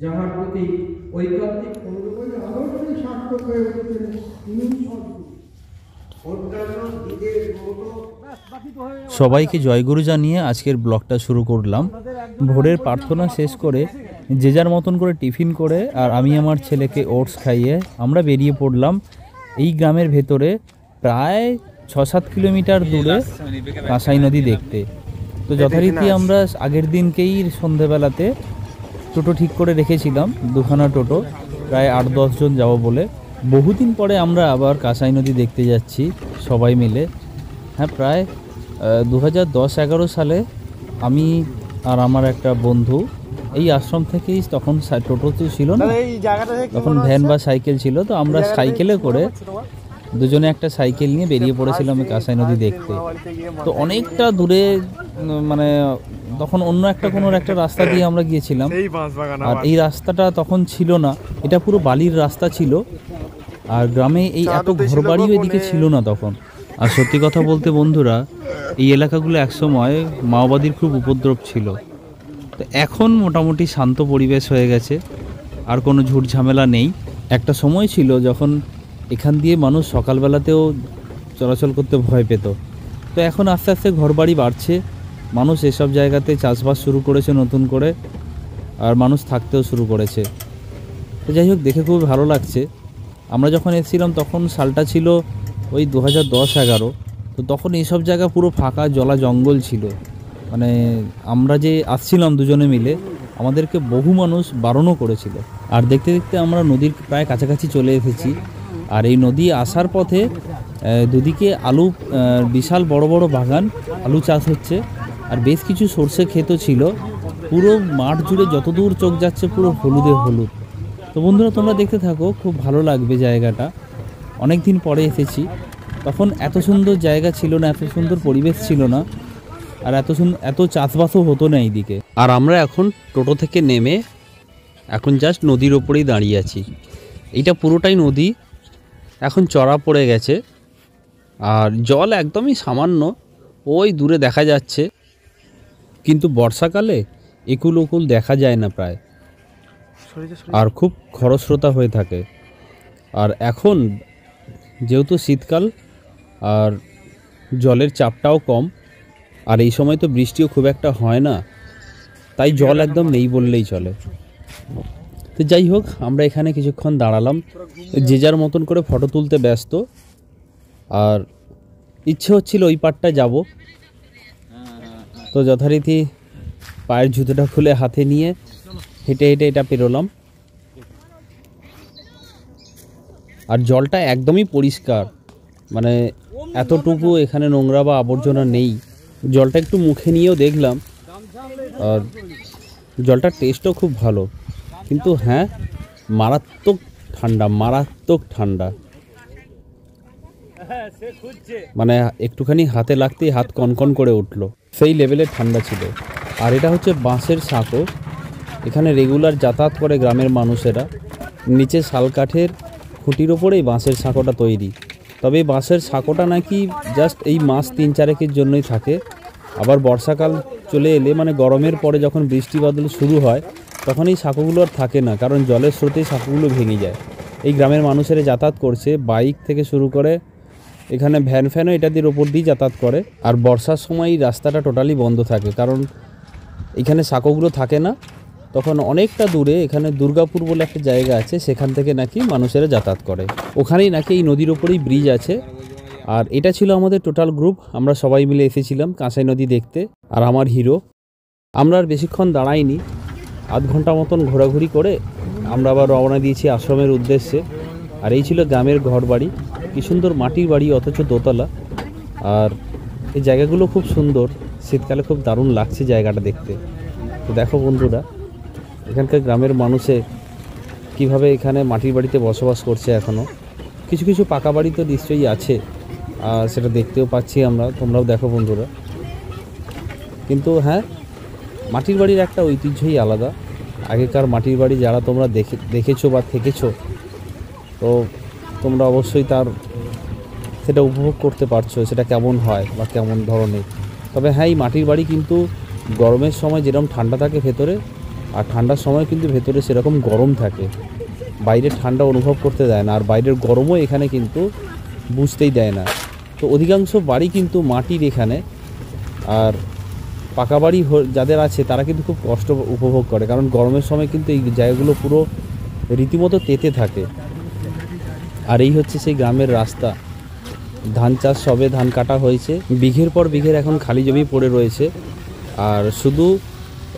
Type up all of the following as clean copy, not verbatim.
যাহার প্রতি ঐকান্তিক অনুরোধ আদর্শে সার্থক হয়ে উঠেছেন তিনি সবাইকে জয়গুরু জানিয়ে আজকের ব্লগটা শুরু করলাম। ভোরের প্রার্থনা শেষ করে যে যার মতন করে টিফিন করে আর আমি আমার ছেলেকে ওটস খাইয়ে আমরা বেরিয়ে পড়লাম এই গ্রামের ভেতরে প্রায় ৬-৭ কিলোমিটার দূরে কাঁসাই নদী দেখতে। তো যথারীতি আমরা আগের দিনকেই সন্ধেবেলাতে টোটো ঠিক করে রেখেছিলাম, দুখানা টোটো, প্রায় ৮-১০ জন যাব বলে। বহুদিন পরে আমরা আবার কাঁসাই নদী দেখতে যাচ্ছি সবাই মিলে। হ্যাঁ, প্রায় ২০১০-১১ সালে আমি আর আমার একটা বন্ধু এই আশ্রম থেকেই, তখন টোটোতে ছিল না, তখন ভ্যান বা সাইকেল ছিল, তো আমরা সাইকেলে করে দুজনে একটা সাইকেল নিয়ে বেরিয়ে পড়েছিলাম কাঁসাই নদী দেখতে। তো অনেকটা দূরে, মানে তখন অন্য একটা কোনো একটা রাস্তা দিয়ে আমরা গিয়েছিলাম, আর এই রাস্তাটা তখন ছিল না, এটা পুরো বালির রাস্তা ছিল। আর গ্রামে এই এত ঘরবাড়িও এদিকে ছিল না তখন। আর সত্যি কথা বলতে বন্ধুরা, এই এলাকাগুলো একসময় মাওবাদীর খুব উপদ্রব ছিল। তো এখন মোটামুটি শান্ত পরিবেশ হয়ে গেছে, আর কোনো ঝুট ঝামেলা নেই। একটা সময় ছিল যখন এখান দিয়ে মানুষ সকালবেলাতেও চলাচল করতে ভয় পেত। তো এখন আস্তে আস্তে ঘরবাড়ি বাড়ছে, মানুষ এসব জায়গাতে চাষবাস শুরু করেছে নতুন করে, আর মানুষ থাকতেও শুরু করেছে। তো যাই হোক, দেখে খুব ভালো লাগছে। আমরা যখন এসেছিলাম তখন সালটা ছিল ওই ২০১০-১১। তো তখন এইসব জায়গা পুরো ফাঁকা, জলা জঙ্গল ছিল। মানে আমরা যে আসছিলাম দুজনে মিলে, আমাদেরকে বহু মানুষ বারণও করেছিল। আর দেখতে দেখতে আমরা নদীর প্রায় কাছাকাছি চলে এসেছি। আর এই নদী আসার পথে দুদিকে আলু, বিশাল বড় বড় বাগান, আলু চাষ হচ্ছে, আর বেশ কিছু সর্ষে ক্ষেতও ছিল। পুরো মাঠ জুড়ে যতদূর চোখ যাচ্ছে পুরো হলুদে হলুদ। তো বন্ধুরা, তোমরা দেখতে থাকো, খুব ভালো লাগবে জায়গাটা। অনেক দিন পরে এসেছি, তখন এত সুন্দর জায়গা ছিল না, এত সুন্দর পরিবেশ ছিল না, আর এত চাষবাসও হতো না এইদিকে। আর আমরা এখন টোটো থেকে নেমে এখন জাস্ট নদীর ওপরেই দাঁড়িয়ে আছি। এইটা পুরোটাই নদী, এখন চড়া পড়ে গেছে, আর জল একদমই সামান্য, ওই দূরে দেখা যাচ্ছে। কিন্তু বর্ষাকালে একুল ওকুল দেখা যায় না প্রায়, আর খুব খরস্রোতা হয়ে থাকে। আর এখন যেহেতু শীতকাল, আর জলের চাপটাও কম, আর এই সময় তো বৃষ্টিও খুব একটা হয় না, তাই জল একদম নেই বললেই চলে। তো যাই হোক, আমরা এখানে কিছুক্ষণ দাঁড়ালাম, যে যার মতন করে ফটো তুলতে ব্যস্ত। আর ইচ্ছে হচ্ছিল ওই পাড়টা যাব, তো যথারীতি পায়ের জুতোটা খুলে হাতে নিয়ে হেঁটে হেঁটে এটা পেরোলাম। আর জলটা একদমই পরিষ্কার, মানে এতটুকু এখানে নোংরা বা আবর্জনা নেই। জলটা একটু মুখে নিয়েও দেখলাম, আর জলটার টেস্টও খুব ভালো। কিন্তু হ্যাঁ, মারাত্মক ঠান্ডা, মারাত্মক ঠান্ডা। মানে একটুখানি হাতে লাগতেই হাত কনকন করে উঠলো, সেই লেভেলের ঠান্ডা ছিল। আর এটা হচ্ছে বাঁশের সাঁকো, এখানে রেগুলার যাতায়াত করে গ্রামের মানুষেরা। নিচে শাল কাঠের খুঁটির ওপরেই বাঁশের সাঁকোটা তৈরি। তবে এই বাঁশের সাঁকোটা নাকি জাস্ট এই মাস ৩-৪-এর জন্যই থাকে। আবার বর্ষাকাল চলে এলে, মানে গরমের পরে যখন বৃষ্টি বাদল শুরু হয়, তখন এই সাঁকোগুলো আর থাকে না, কারণ জলের স্রোতেই সাঁকোগুলো ভেঙে যায়। এই গ্রামের মানুষেরা যাতায়াত করছে, বাইক থেকে শুরু করে এখানে ভ্যান ফ্যানও এটাদের ওপর দিয়ে যাতায়াত করে। আর বর্ষার সময় এই রাস্তাটা টোটালি বন্ধ থাকে, কারণ এখানে সাঁকোগুলো থাকে না। তখন অনেকটা দূরে এখানে দুর্গাপুর বলে একটা জায়গা আছে, সেখান থেকে নাকি মানুষেরা যাতায়াত করে। ওখানেই নাকি এই নদীর ওপরেই ব্রিজ আছে। আর এটা ছিল আমাদের টোটাল গ্রুপ, আমরা সবাই মিলে এসেছিলাম কাঁসাই নদী দেখতে। আর আমার হিরো, আমরা আর বেশিক্ষণ দাঁড়াইনি, আধ ঘন্টা মতন ঘোরাঘুরি করে আমরা আবার রওনা দিয়েছি আশ্রমের উদ্দেশ্যে। আর এই ছিল গ্রামের ঘর বাড়ি, কী সুন্দর মাটির বাড়ি, অথচ দোতলা। আর এই জায়গাগুলো খুব সুন্দর, শীতকালে খুব দারুণ লাগছে জায়গাটা দেখতে। তো দেখো বন্ধুরা, এখানকার গ্রামের মানুষে কিভাবে এখানে মাটির বাড়িতে বসবাস করছে এখনও। কিছু কিছু পাকা বাড়ি তো নিশ্চয়ই আছে, আর সেটা দেখতেও পাচ্ছি আমরা, তোমরাও দেখো বন্ধুরা। কিন্তু হ্যাঁ, মাটির বাড়ির একটা ঐতিহ্যই আলাদা। আগেকার মাটির বাড়ি যারা তোমরা দেখেছো বা থেকেছো, তো তোমরা অবশ্যই সেটা উপভোগ করতে পারছো, সেটা কেমন হয় বা কেমন ধরনের। তবে হ্যাঁ, এই মাটির বাড়ি কিন্তু গরমের সময় যেরকম ঠান্ডা থাকে ভেতরে, আর ঠান্ডার সময় কিন্তু ভেতরে সেরকম গরম থাকে, বাইরে ঠান্ডা অনুভব করতে দেয় না, আর বাইরের গরমও এখানে কিন্তু বুঝতেই দেয় না। তো অধিকাংশ বাড়ি কিন্তু মাটির এখানে, আর পাকা বাড়ি যাদের আছে তারা কিন্তু খুব কষ্ট উপভোগ করে, কারণ গরমের সময় কিন্তু এই জায়গাগুলো পুরো রীতিমতো তেতে থাকে। আর এই হচ্ছে সেই গ্রামের রাস্তা। ধান চাষ সবে ধান কাটা হয়েছে, বিঘের পর বিঘের এখন খালি জমি পড়ে রয়েছে, আর শুধু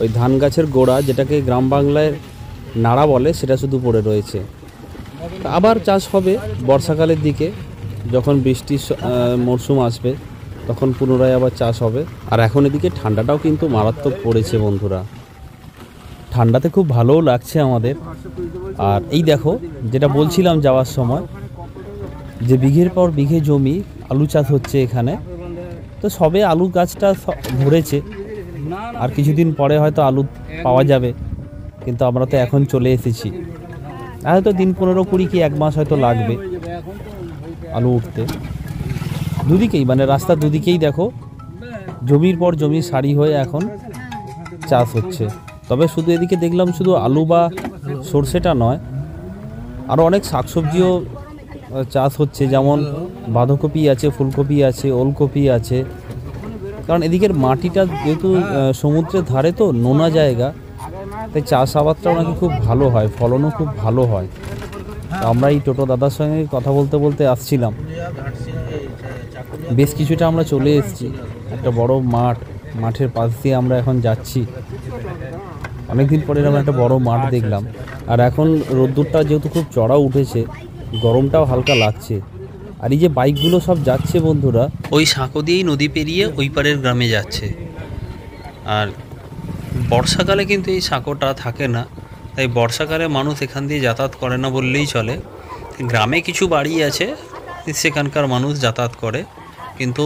ওই ধান গাছের গোড়া, যেটাকে গ্রাম বাংলায় নাড়া বলে, সেটা শুধু পড়ে রয়েছে। আবার চাষ হবে বর্ষাকালের দিকে, যখন বৃষ্টির মরশুম আসবে তখন পুনরায় আবার চাষ হবে। আর এখন এদিকে ঠান্ডাটাও কিন্তু মারাত্মক পড়েছে বন্ধুরা, ঠান্ডাতে খুব ভালোও লাগছে আমাদের। আর এই দেখো, যেটা বলছিলাম যাওয়ার সময়, যে বিঘের পর বিঘে জমি আলু চাষ হচ্ছে এখানে। তো সবে আলু গাছটা ধরেছে, আর কিছুদিন পরে হয়তো আলু পাওয়া যাবে, কিন্তু আমরা তো এখন চলে এসেছি। হয়তো দিন 15-20 কি 1 মাস হয়তো লাগবে আলু উঠতে। দুদিকেই মানে রাস্তা দুদিকেই দেখো জমির পর জমি সারি হয়ে এখন চাষ হচ্ছে। তবে শুধু এদিকে দেখলাম শুধু আলু বা সর্ষেটা নয়, আরও অনেক শাকসবজিও চাষ হচ্ছে, যেমন বাঁধাকপি আছে, ফুলকপি আছে, ওলকপি আছে। কারণ এদিকের মাটিটা যেহেতু সমুদ্রের ধারে, তো নোনা জায়গা, তাই চাষাবাদটাও নাকি খুব ভালো হয়, ফলনও খুব ভালো হয়। আমরা এই টোটো দাদার সঙ্গে কথা বলতে বলতে আসছিলাম, বেশ কিছুটা আমরা চলে এসেছি। একটা বড় মাঠের পাশ দিয়ে আমরা এখন যাচ্ছি। অনেকদিন পরে আমরা একটা বড় মাঠ দেখলাম। আর এখন রোদ্দুরটা যেহেতু খুব চড়া উঠেছে, গরমটাও হালকা লাগছে। আর এই যে বাইকগুলো সব যাচ্ছে বন্ধুরা, ওই সাঁকো দিয়েই নদী পেরিয়ে ওই পারের গ্রামে যাচ্ছে। আর বর্ষাকালে কিন্তু এই সাঁকোটা থাকে না, তাই বর্ষাকালে মানুষ এখান দিয়ে যাতায়াত করে না বললেই চলে। গ্রামে কিছু বাড়ি আছে, সেখানকার মানুষ যাতায়াত করে, কিন্তু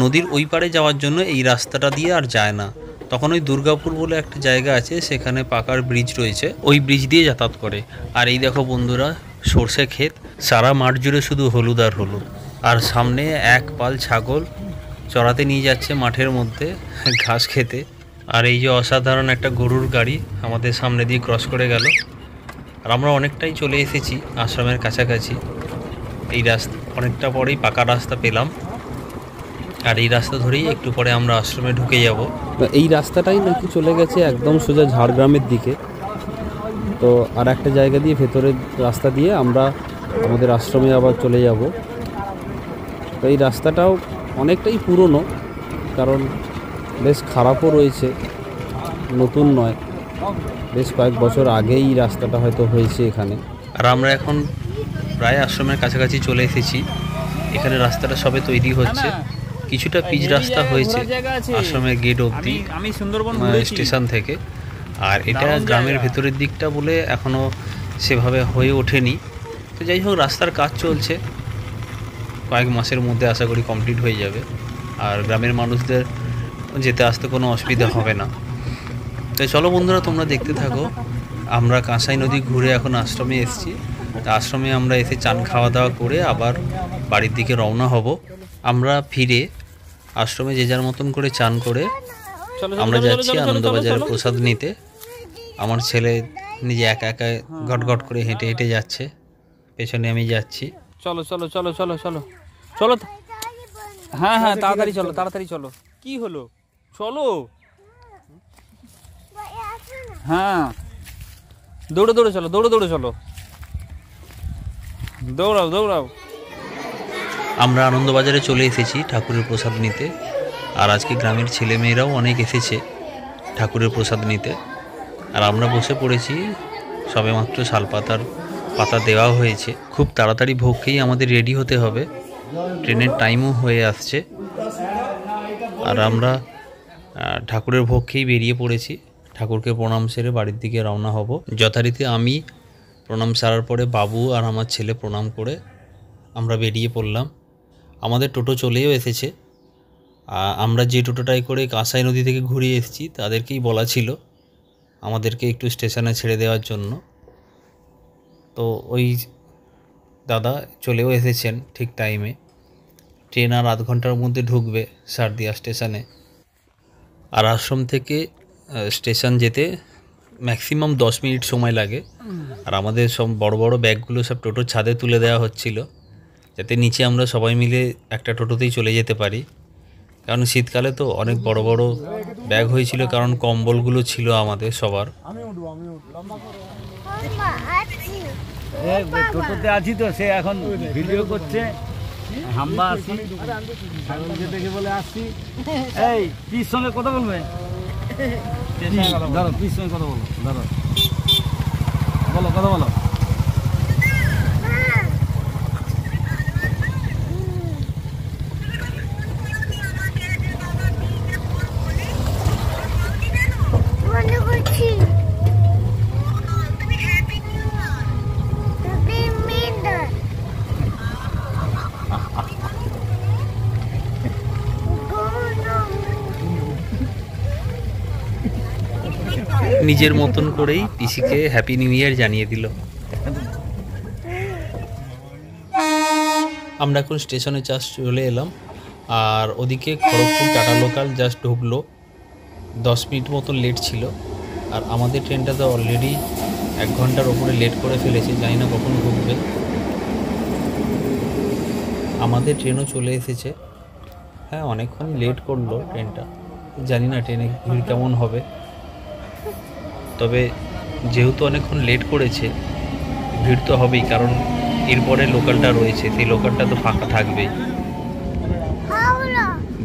নদীর ওই পারে যাওয়ার জন্য এই রাস্তাটা দিয়ে আর যায় না। তখন ওই দুর্গাপুর বলে একটা জায়গা আছে, সেখানে পাকার ব্রিজ রয়েছে, ওই ব্রিজ দিয়ে যাতায়াত করে। আর এই দেখো বন্ধুরা, সর্ষে ক্ষেত, সারা মাঠ জুড়ে শুধু হলুদ আর হলুদ। আর সামনে এক পাল ছাগল চড়াতে নিয়ে যাচ্ছে মাঠের মধ্যে ঘাস খেতে। আর এই যে অসাধারণ একটা গরুর গাড়ি আমাদের সামনে দিয়ে ক্রস করে গেল। আর আমরা অনেকটাই চলে এসেছি আশ্রমের কাছাকাছি। এই রাস্তা অনেকটা পরেই পাকা রাস্তা পেলাম, আর এই রাস্তা ধরেই একটু পরে আমরা আশ্রমে ঢুকে যাব। এই রাস্তাটাই নাকি চলে গেছে একদম সোজা ঝাড়গ্রামের দিকে। তো আর একটা জায়গা দিয়ে ভেতরের রাস্তা দিয়ে আমরা আমাদের আশ্রমে আবার চলে যাব। তো এই রাস্তাটাও অনেকটাই পুরনো, কারণ বেশ খারাপও রয়েছে, নতুন নয়, বেশ কয়েক বছর আগেই রাস্তাটা হয়তো হয়েছে এখানে। আর আমরা এখন প্রায় আশ্রমের কাছাকাছি চলে এসেছি। এখানে রাস্তাটা সবে তৈরি হচ্ছে, কিছুটা পিচ রাস্তা হয়েছে আশ্রমের গেট অবধি স্টেশন থেকে। আর এটা গ্রামের ভেতরের দিকটা বলে এখনও সেভাবে হয়ে ওঠেনি। তো যাই হোক, রাস্তার কাজ চলছে, কয়েক মাসের মধ্যে আশা করি কমপ্লিট হয়ে যাবে, আর গ্রামের মানুষদের যেতে আসতে কোনো অসুবিধা হবে না। তাই চলো বন্ধুরা, তোমরা দেখতে থাকো। আমরা কাঁসাই নদী ঘুরে এখন আশ্রমে এসেছি। আশ্রমে আমরা এসে চান খাওয়া দাওয়া করে আবার বাড়ির দিকে রওনা হব। আমরা ফিরে আশ্রমে যে যার মতন করে চান করে আমরা যাচ্ছি আনন্দবাজারের প্রসাদ নিতে। আমার ছেলে নিজে একা একা ঘট ঘট করে হেঁটে হেঁটে যাচ্ছে, পেছনে আমি যাচ্ছি। চলো চলো চলো চলো চলো চলো, হ্যাঁ হ্যাঁ তাড়াতাড়ি চলো, তাড়াতাড়ি চলো। কি হলো? চলো, হ্যাঁ দৌড়ে দৌড়ে চলো, দৌড়ে দৌড়ে চলো, দৌড়াও দৌড়াও। আমরা আনন্দবাজারে চলে এসেছি ঠাকুরের প্রসাদ নিতে। আর আজকে গ্রামের ছেলেমেয়েরাও অনেক এসেছে ঠাকুরের প্রসাদ নিতে। আর আমরা বসে পড়েছি, সবেমাত্র শালপাতার পাতা দেওয়া হয়েছে। খুব তাড়াতাড়ি ভোগ খেয়েই আমাদের রেডি হতে হবে, ট্রেনের টাইমও হয়ে আসছে। আর আমরা ঠাকুরের ভোগ খেয়েই বেরিয়ে পড়েছি। ঠাকুরকে প্রণাম সেরে বাড়ির দিকে রওনা হব। যথারীতি আমি প্রণাম সারার পরে বাবু আর আমার ছেলে প্রণাম করে আমরা বেরিয়ে পড়লাম। আমাদের টোটো চলেও এসেছে। আমরা যে টোটোটাই করে কাঁসাই নদী থেকে ঘুরে এসেছি তাদেরকেই বলা ছিল আমাদেরকে একটু স্টেশনে ছেড়ে দেওয়ার জন্য। তো ওই দাদা চলেও এসেছেন ঠিক টাইমে। ট্রেন আর আধ ঘন্টার মধ্যে ঢুকবে সারদিয়া স্টেশনে। আর আশ্রম থেকে স্টেশন যেতে ম্যাক্সিমাম 10 মিনিট সময় লাগে। আর আমাদের সব বড় বড় ব্যাগগুলো সব টোটোর ছাদে তুলে দেওয়া হচ্ছিল, যাতে নিচে আমরা সবাই মিলে একটা টোটোতেই চলে যেতে পারি। কারণ শীতকালে তো অনেক বড় বড় ব্যাগ হয়েছিল, কারণ কম্বলগুলো ছিল আমাদের সবার। টোটোতে আছি তো, সে এখন ভিডিও করছে। হাম্বা আসি, ছাগলকে দেখে বলে আসছি। এই পিস সঙ্গে কথা বলবে, ধরো পিস সঙ্গে কথা বলো, ধরো বলো, কথা বলো। নিজের মতন করেই পিসিকে হ্যাপি নিউ ইয়ার জানিয়ে দিল। আমরা এখন স্টেশনে জাস্ট চলে এলাম, আর ওদিকে খড়গপুর টাটা লোকাল জাস্ট ঢুকলো। 10 মিনিট মতন লেট ছিল, আর আমাদের ট্রেনটা তো অলরেডি 1 ঘন্টার ওপরে লেট করে ফেলেছে, জানি না কখন ঢুকবে। আমাদের ট্রেনও চলে এসেছে। হ্যাঁ, অনেকক্ষণ লেট করলো ট্রেনটা, জানি না ট্রেনে ভিড় কেমন হবে। তবে যেহেতু অনেকক্ষণ লেট করেছে, ভিড় তো হবেই, কারণ এরপরে লোকালটা রয়েছে, সেই লোকালটা তো ফাঁকা থাকবেই।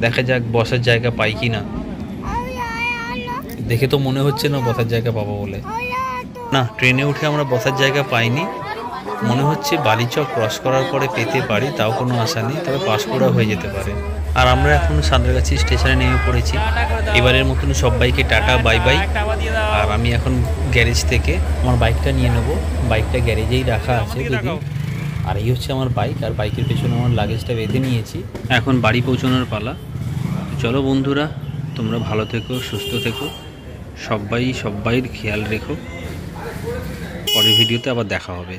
দেখা যাক বসার জায়গা পাই কি না। দেখে তো মনে হচ্ছে না বসার জায়গা পাবো বলে। না, ট্রেনে উঠে আমরা বসার জায়গা পাইনি। মনে হচ্ছে বালিচক ক্রস করার পরে পেতে পারি, তাও কোনো আশা নেই, তবে পাঁশকুড়া হয়ে যেতে পারে। আর আমরা এখন সাঁতরাগাছি স্টেশনে নেমে পড়েছি। এবারের মতন সবাইকে টাটা বাই বাই। আর আমি এখন গ্যারেজ থেকে আমার বাইকটা নিয়ে নেব, বাইকটা গ্যারেজেই রাখা আছে দিদি। আর এই হচ্ছে আমার বাইক, আর বাইকের পেছনে আমার লাগেজটা বেঁধে নিয়েছি। এখন বাড়ি পৌঁছানোর পালা। চলো বন্ধুরা, তোমরা ভালো থেকো, সুস্থ থেকো, সবাইয়ের খেয়াল রেখো। পরের ভিডিওতে আবার দেখা হবে।